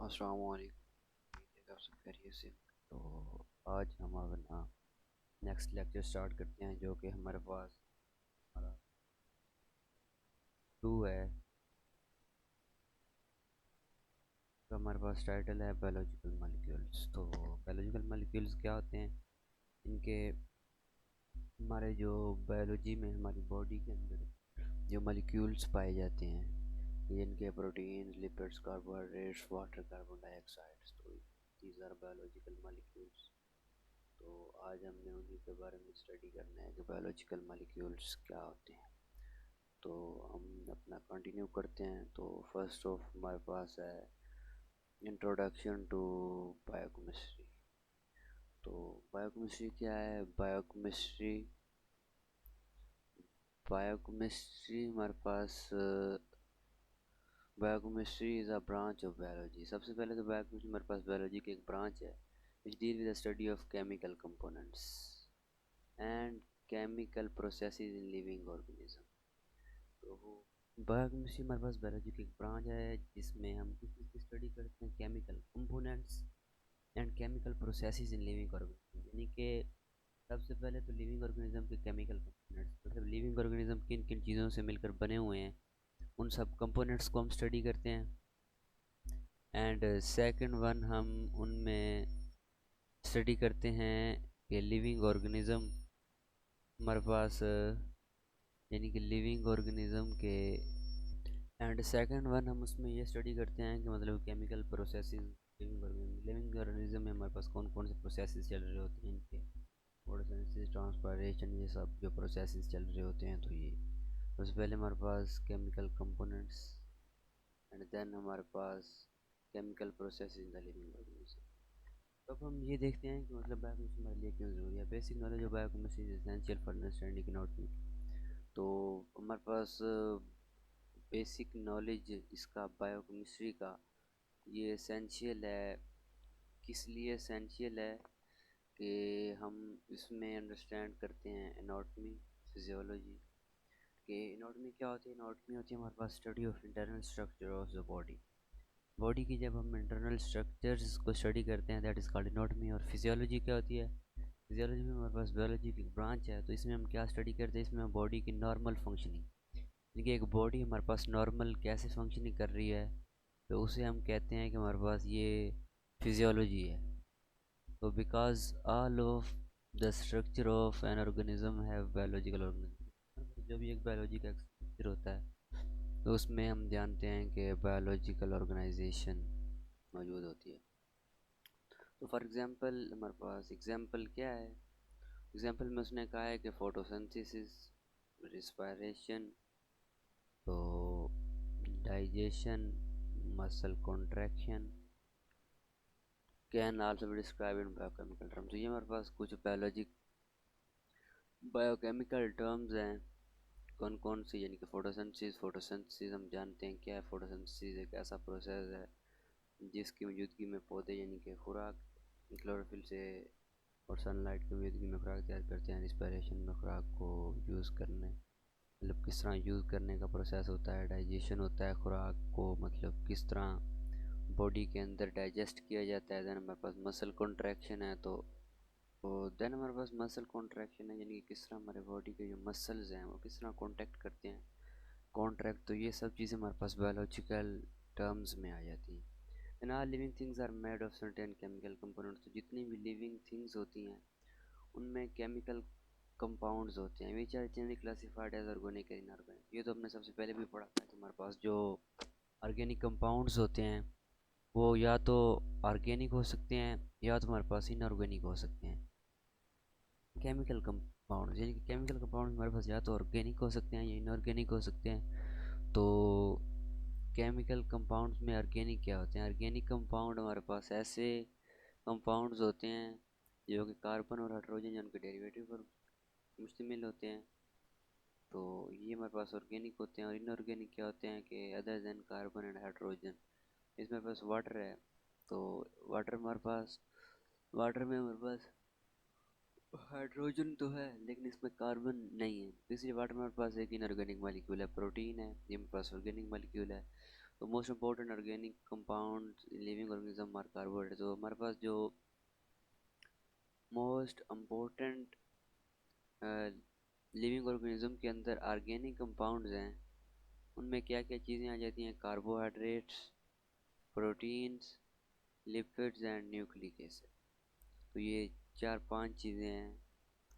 अस्सलाम वालेकुम। आप सब खैरियत से? तो आज हम अपना नेक्स्ट लेक्चर स्टार्ट करते हैं, जो कि हमारे पास हमारा 2 है। तो हमारे पास टाइटल है बायोलॉजिकल मॉलिक्यूल्स। तो बायोलॉजिकल मॉलिक्यूल्स क्या होते हैं? इनके हमारे जो बायोलॉजी में हमारी बॉडी के अंदर जो मॉलिक्यूल्स पाए जाते हैं, ये इनके protein, lipids, carbohydrates, water, carbon dioxides. तो दीज आर बायोलॉजिकल मॉलिक्यूल्स। तो आज हमने उन्हीं के बारे में स्टडी करना है कि बायोलॉजिकल मॉलिक्यूल्स क्या होते हैं। तो हम अपना कंटिन्यू करते हैं। तो फर्स्ट ऑफ हमारे पास है इंट्रोडक्शन टू बायोकेमिस्ट्री। तो बायोकेमिस्ट्री क्या है? बायोकेमिस्ट्री हमारे पास biochemistry is a branch of biology. सबसे पहले तो बायोकेमिस्ट्री हमारे पास बायोलॉजी की एक ब्रांच है which deal with the study of chemical components and chemical processes in living organism. तो बायोकेमिस्ट्री हमारे पास बायोलॉजी की एक ब्रांच है जिसमें हम किस चीज़ की स्टडी करते हैं? Chemical components and chemical processes in living organism. यानी कि सबसे पहले तो लिविंग ऑर्गेनिज्म के केमिकल कंपोनेंट्स, मतलब लिविंग ऑर्गेनिज्म किन किन चीज़ों से मिलकर बने हुए हैं, उन सब कंपोनेंट्स को हम स्टडी करते हैं। एंड सेकंड वन, हम उनमें स्टडी करते हैं कि लिविंग ऑर्गेनिज्म हमारे पास यानी कि लिविंग ऑर्गेनिज्म के। एंड सेकंड वन, हम उसमें ये स्टडी करते हैं कि मतलब केमिकल प्रोसेसेस लिविंग ऑर्गेनिज्म में हमारे पास कौन कौन से प्रोसेसेस चल रहे होते हैं, इनके फोटोसिंथेसिस, ट्रांसपायरेशन, ये सब जो प्रोसेसेस चल रहे होते हैं। तो ये सबसे पहले हमारे पास केमिकल कंपोनेंट्स एंड देन हमारे पास chemical process in the living organism. तो अब हम ये देखते हैं कि मतलब बायोकेमिस्ट्री हमारे लिए क्यों ज़रूरी है। Basic knowledge of biochemistry is essential for understanding anatomy. तो हमारे पास बेसिक नॉलेज इसका बायोकेमिस्ट्री का ये एसेंशियल है। किस लिए एसेंशियल है? कि हम इसमें अंडरस्टैंड करते हैं एनाटॉमी, फिजियोलॉजी। कि एनाटॉमी क्या होती है? एनाटॉमी होती है हमारे पास study of internal structure of the body. Body की जब हम इंटरनल स्ट्रक्चर्स को स्टडी करते हैं, दैट इज़ कॉल्ड एनाटॉमी। और फिजियोलॉजी क्या होती है? फिजियोलॉजी में हमारे पास बायोलॉजी की ब्रांच है। तो इसमें हम क्या स्टडी करते हैं? इसमें हम बॉडी की नॉर्मल फंक्शनिंग, यानी कि एक बॉडी हमारे पास नॉर्मल कैसे फंक्शनिंग कर रही है, तो उसे हम कहते हैं कि हमारे पास ये फिजियोलॉजी है। तो because all of the structure of an organism have biological organism. जो भी एक बायोलॉजी का स्ट्रक्चर होता है, तो उसमें हम जानते हैं कि बायोलॉजिकल ऑर्गेनाइजेशन मौजूद होती है। तो फॉर एग्जांपल हमारे पास एग्जांपल क्या है? एग्जांपल में उसने कहा है कि फोटोसिंथेसिस, रिस्पायरेशन, तो digestion, muscle contraction can also be describe in biochemical terms. तो ये हमारे पास कुछ बायोकेमिकल टर्म्स हैं। कौन कौन सी? यानी कि फोटोसिंथेसिस हम जानते हैं क्या है। फोटोसिंथेसिस एक ऐसा प्रोसेस है जिसकी मौजूदगी में पौधे यानी कि खुराक क्लोरोफिल से और सनलाइट की मौजूदगी में खुराक तैयार करते हैं। रिस्पायरेशन में खुराक को यूज़ करने, मतलब किस तरह यूज़ करने का प्रोसेस होता है। डाइजेशन होता है खुराक को मतलब किस तरह बॉडी के अंदर डाइजेस्ट किया जाता है। देन हमारे पास मसल कॉन्ट्रैक्शन है। तो देन हमारे पास मसल कॉन्ट्रैक्शन है, यानी कि किस तरह हमारे बॉडी के जो मसल्स हैं वो किस तरह कॉन्टैक्ट करते हैं, कॉन्ट्रैक्ट। तो ये सब चीज़ें हमारे पास बायोलॉजिकल टर्म्स में आ जाती हैं। And all living things are made of certain chemical components. तो जितनी भी लिविंग थिंग्स होती हैं उनमें केमिकल कंपाउंड्स होते हैं which are generally classified as organic and inorganic. ये तो हमने सबसे पहले भी पढ़ा था कि हमारे पास जो ऑर्गेनिक कंपाउंड्स होते हैं वो या तो ऑर्गेनिक हो सकते हैं या तो हमारे पास इनऑर्गेनिक हो सकते हैं। केमिकल कंपाउंड यानी कि केमिकल कंपाउंड हमारे पास या तो ऑर्गेनिक हो सकते हैं या इनऑर्गेनिक हो सकते हैं। तो केमिकल कंपाउंड्स में ऑर्गेनिक क्या होते हैं? ऑर्गेनिक कंपाउंड हमारे पास ऐसे कंपाउंड्स होते हैं जो कि कार्बन और हाइड्रोजन या उनके डेरिवेटिव पर मुश्तमिल होते हैं। तो ये हमारे पास ऑर्गेनिक होते हैं। और इनऑर्गेनिक क्या होते हैं कि other than carbon and hydrogen, इसमें हमारे पास वाटर है। तो वाटर में हमारे पास हाइड्रोजन तो है लेकिन इसमें कार्बन नहीं है। तो इसलिए वाटर में हमारे पास एक इनऑर्गेनिक मॉलिक्यूल है, प्रोटीन है, ये हमारे पास ऑर्गेनिक मॉलिक्यूल है। तो most important organic compound living organism are carbohydrate. तो हमारे पास जो मोस्ट इम्पोर्टेंट लिविंग ऑर्गेनिज्म के अंदर ऑर्गेनिक कंपाउंड्स हैं, उनमें क्या क्या चीज़ें आ जाती हैं? Carbohydrates, proteins, lipids and nucleic acid. तो ये 4-5 चीज़ें हैं।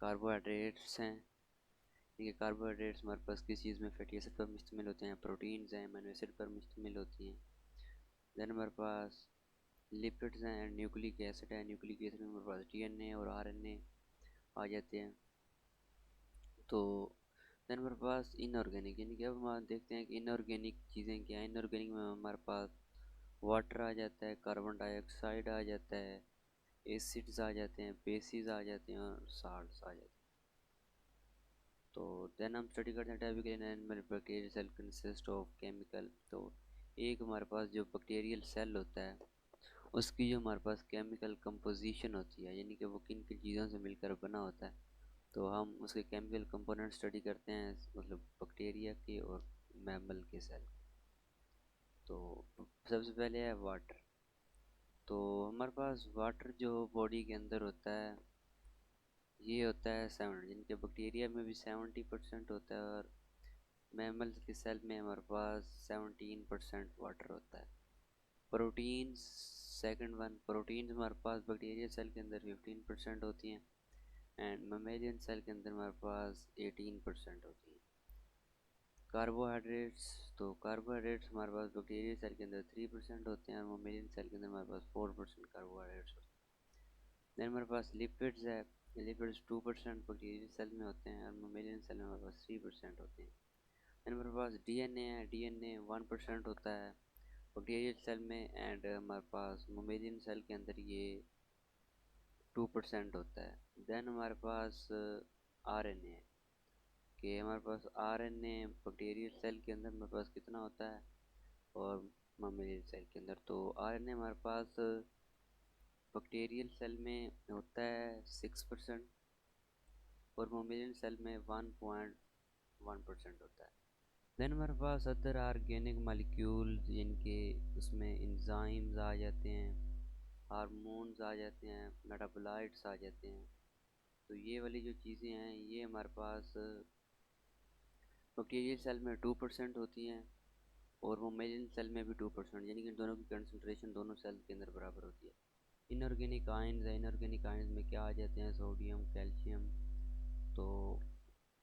कार्बोहाइड्रेट्स हैं, ठीक है। कार्बोहाइड्रेट्स हमारे पास किस चीज़ में? फैटी एसिड पर मुश्तमिल होते हैं। प्रोटीन्स हैं, अमीनो एसिड पर मुश्तमिल होती हैं। देन हमारे पास लिपिड्स हैं एंड न्यूक्लिक एसिड है। न्यूक्लिक एसिड में हमारे पास डीएनए और आरएनए आ जाते हैं। तो देन हमारे पास इनऑर्गेनिक, यानी कि अब हम देखते हैं कि इनऑर्गेनिक चीज़ें क्या हैं। इनऑर्गेनिक में हमारे पास वाटर आ जाता है, कार्बन डाइऑक्साइड आ जाता है, एसिड्स आ जाते हैं, बेसिस आ जाते हैं और साल्ट्स आ जाते हैं। तो देन हम स्टडी करते हैं typical in animal bacterial cell consist of chemical. तो एक हमारे पास जो बैक्टीरियल सेल होता है उसकी जो हमारे पास केमिकल कंपोजिशन होती है, यानी कि वो किन किन चीज़ों से मिलकर बना होता है, तो हम उसके केमिकल कंपोनेंट स्टडी करते हैं, मतलब बैक्टीरिया के और मैमल के सेल। तो सबसे पहले है वाटर। तो हमारे पास वाटर जो बॉडी के अंदर होता है ये होता है 7, जिनके बैक्टीरिया में भी 70% होता है और मैमल्स के सेल में हमारे पास 17% वाटर होता है। प्रोटीन्स, सेकंड वन, प्रोटीन्स हमारे पास बैक्टीरिया सेल के अंदर 15% होती हैं एंड ममेलियन सेल के अंदर हमारे पास 18% होती हैं। कार्बोहाइड्रेट्स, तो कार्बोहाइड्रेट्स हमारे पास बैक्टीरिया सेल के अंदर 3% होते हैं और ममेलियन सेल के अंदर हमारे पास 4% कार्बोहाइड्रेट्स होते हैं। देन हमारे पास लिपिड्स है। लिपिड्स 2% बैक्टीरिया सेल में होते हैं और ममेलियन सेल में हमारे पास 3% होते हैं। देन हमारे पास डीएनए है। डीएनए 1% होता है बैक्टीरियल सेल में एंड हमारे पास ममेलियन सेल के अंदर ये 2% होता है। देन हमारे पास आरएनए है कि हमारे पास आरएनए बैक्टीरियल सेल के अंदर हमारे पास कितना होता है और ममेलियन सेल के अंदर। तो आरएनए हमारे पास बैक्टीरियल सेल में होता है 6% और ममेलियन सेल में 1.1% होता है। देन हमारे पास अदर ऑर्गेनिक मालिक्यूल्स, जिनके उसमें इंजाइम्स आ जाते हैं, हार्मोन्स आ जाते हैं, मेटाबोलाइट्स आ जाते हैं। तो ये वाली जो चीज़ें हैं ये हमारे पास बैक्टीरियल सेल में 2% होती हैं और ममेलियन सेल में भी 2%, यानी कि इन दोनों की कंसंट्रेशन दोनों सेल के अंदर बराबर होती है। इनऑर्गेनिक आयंस है। इनऑर्गेनिक आयंस में क्या आ जाते हैं? सोडियम, कैल्शियम, तो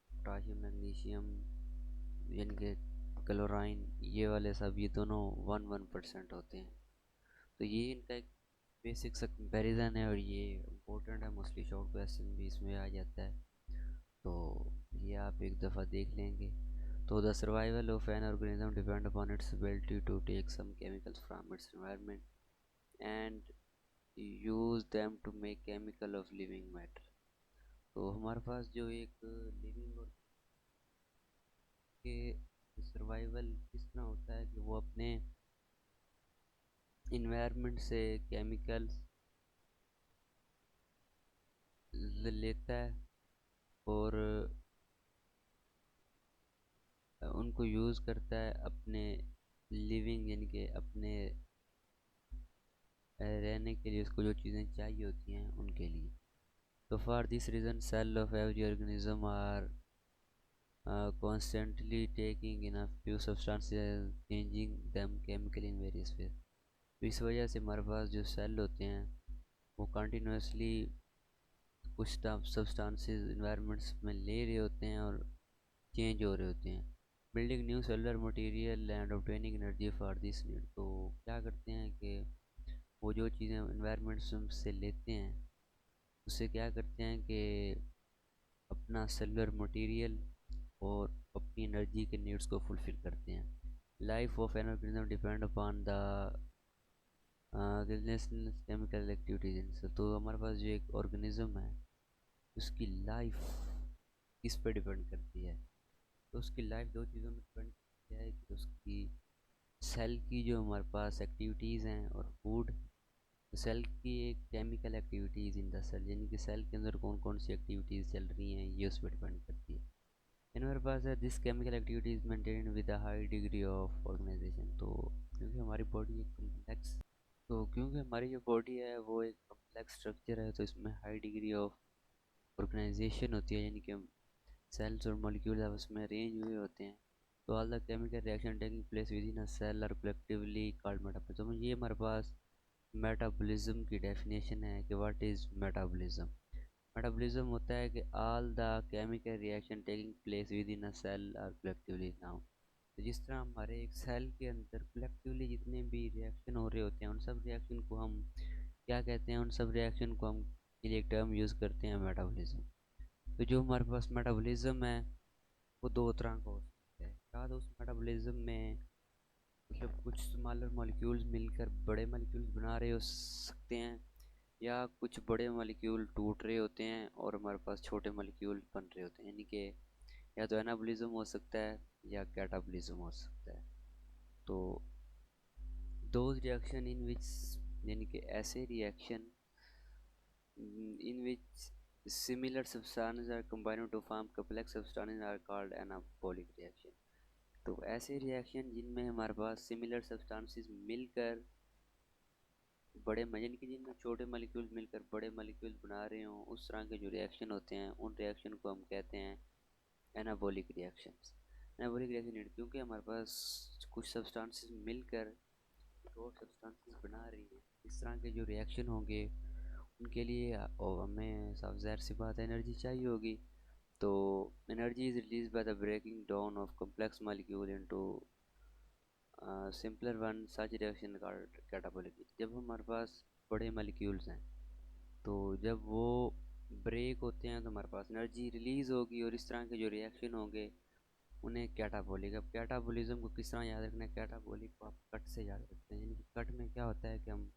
पोटाशियम, मैग्नीशियम, यानी कि क्लोराइन, ये वाले सब ये दोनों 1% होते हैं। तो ये इनका एक बेसिक सा कंपेरिजन है और ये इम्पोर्टेंट है, मोस्टली शॉर्ट क्वेश्चन भी इसमें आ जाता है, तो ये आप एक दफ़ा देख लेंगे। तो the survival of an organism depend upon its ability to take some chemicals from its environment and use them to make chemical of living matter. तो हमारे पास जो एक लिविंग और के सर्वाइवल किस तरह होता है कि वो अपने इन्वायरमेंट से केमिकल्स लेता है और उनको यूज़ करता है अपने लिविंग, यानी कि अपने रहने के लिए, उसको जो चीज़ें चाहिए होती हैं उनके लिए। तो for this reason cell of every organism are constantly taking in a few substances changing them chemically in various ways। तो इस वजह से हमारे पास जो सेल होते हैं वो कंटिन्यूसली कुछ सब्सटेंसेस इन्वायरमेंट्स में ले रहे होते हैं और चेंज हो रहे होते हैं। Building new cellular material and obtaining energy for this need. तो क्या करते हैं कि वो जो चीज़ें इन्वायरमेंट्स से लेते हैं उससे क्या करते हैं कि अपना सेलुलर मटेरियल और अपनी एनर्जी के नीड्स को फुलफ़िल करते हैं। Life of an organism depend upon the chemical activities. तो हमारे पास जो एक ऑर्गेनिज्म है उसकी लाइफ किस पे डिपेंड करती है? तो उसकी लाइफ दो चीज़ों में डिपेंड करती है कि उसकी सेल की जो हमारे पास एक्टिविटीज़ हैं और फूड। सेल की एक chemical activities in the cell, यानी कि सेल के अंदर कौन कौन सी एक्टिविटीज़ चल रही हैं ये उस पर डिपेंड करती है। इन हमारे पास है this chemical activity is maintained with a high degree of organisation. तो क्योंकि हमारी बॉडी एक कम्प्लेक्स तो क्योंकि हमारी जो बॉडी है वो एक कम्प्लेक्स स्ट्रक्चर है, तो इसमें हाई डिग्री ऑफ ऑर्गेनाइजेशन होती है, यानी कि सेल्स और मॉलिक्यूल आपस में अरेंज हुए होते हैं। तो all the chemical reaction taking place within a cell are collectively called metabolism. तो ये हमारे पास मेटाबॉलिज्म की डेफिनेशन है कि व्हाट इज़ मेटाबॉलिज्म। मेटाबॉलिज्म होता है कि all the chemical reaction taking place within a cell are collectively now. तो जिस तरह हमारे एक सेल के अंदर कलेक्टिवली जितने भी रिएक्शन हो रहे होते हैं, उन सब रिएक्शन को हम क्या कहते हैं, उन सब रिएक्शन को हम के लिए एक टर्म यूज़ करते हैं मेटाबॉलिज्म। तो जो हमारे पास मेटाबॉलिज्म है वो दो तरह का हो सकता है। या तो उस मेटाबॉलिज्म में मतलब कुछ स्मॉलर मॉलिक्यूल्स मिलकर बड़े मॉलिक्यूल्स बना रहे हो सकते हैं, या कुछ बड़े मॉलिक्यूल टूट रहे होते हैं और हमारे पास छोटे मॉलिक्यूल बन रहे होते हैं, यानी कि या तो एनाबॉलिज्म हो सकता है या कैटाबॉलिज्म हो सकता है। तो दोज रिएक्शन इन विच, यानी कि ऐसे reaction in which similar substances are combined to form complex substances are called anabolic reaction। तो ऐसे रिएक्शन जिनमें हमारे पास सिमिलर सब्सटेंसेस मिलकर बड़े यानी कि जिनमें छोटे मॉलिक्यूल्स मिलकर बड़े मॉलिक्यूल्स बना रहे हों, उस तरह के जो रिएक्शन होते हैं उन रिएक्शन को हम कहते हैं एनाबॉलिक रिएक्शंस। एनाबॉलिक रिएक्शन क्योंकि हमारे पास कुछ सब्सटेंसेस मिलकर और सब्सटेंसेस बना रही हैं, इस तरह के जो रिएक्शन होंगे उनके लिए और हमें साफ ज़ाहिर सी बात है एनर्जी चाहिए होगी। तो energy is release by the breaking down of complex molecule into simpler one. Such reaction called catabolic. जब हमारे पास बड़े मॉलिक्यूल्स हैं तो जब वो ब्रेक होते हैं तो हमारे पास एनर्जी रिलीज़ होगी और इस तरह के जो रिएक्शन होंगे उन्हें कैटाबॉलिक। अब कैटाबॉलिज्म को किस तरह याद रखना है, कैटाबॉलिक को आप कट से याद रखते हैं, यानी कि कट में क्या होता है कि हम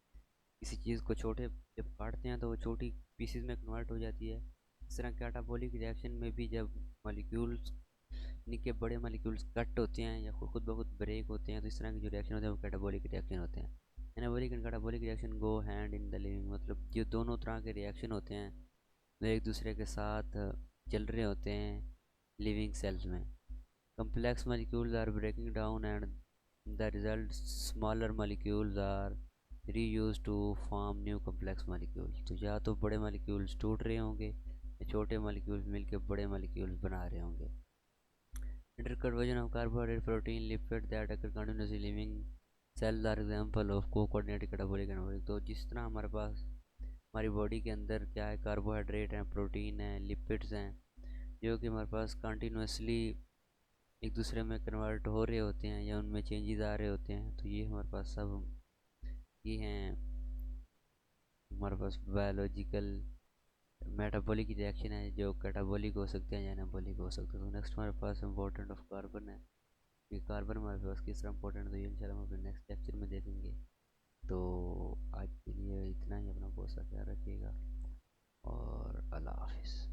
किसी चीज़ को छोटे जब काटते हैं तो वो छोटी पीसेस में कन्वर्ट हो जाती है। इस तरह कैटाबॉलिक रिएक्शन में भी जब मॉलिक्यूल्स यानी कि बड़े मॉलिक्यूल्स कट होते हैं या खुद ब खुद ब्रेक होते हैं, तो इस तरह के जो रिएक्शन होते हैं वो कैटाबॉलिक रिएक्शन होते हैं। Anabolic and catabolic reaction go hand in the living, मतलब जो दोनों तरह के रिएक्शन होते हैं वो एक दूसरे के साथ चल रहे होते हैं लिविंग सेल्स में। complex molecules are breaking down and the result smaller molecules are reused to form new complex molecules। तो या तो बड़े molecules टूट रहे होंगे या छोटे molecules मिलकर बड़े molecules बना रहे होंगे। Interconversion of carbohydrate, protein, lipid that occur continuously living cells are example of co-coordinated catabolic anabolic। तो जिस तरह हमारे पास हमारी बॉडी के अंदर क्या है, कार्बोहाइड्रेट हैं, प्रोटीन हैं, लिपिड्स हैं, जो कि हमारे पास कंटिन्यूसली एक दूसरे में कन्वर्ट हो रहे होते हैं या उनमें चेंजेस आ रहे होते हैं। तो ये हमारे पास सब ये हैं हमारे पास बायोलॉजिकल मेटाबॉलिक रिएक्शन है जो कैटाबॉलिक हो सकते हैं या एनाबॉलिक हो सकते हैं। तो नेक्स्ट हमारे पास इम्पोर्टेंट ऑफ कार्बन है, ये कार्बन हमारे पास किस तरह इंपॉर्टेंट है तो ये इंशाल्लाह हम अपने नेक्स्ट लेक्चर में देखेंगे। तो आज के लिए इतना ही, अपना बहुत सा ख्याल रखिएगा और अल्लाह हाफिज़।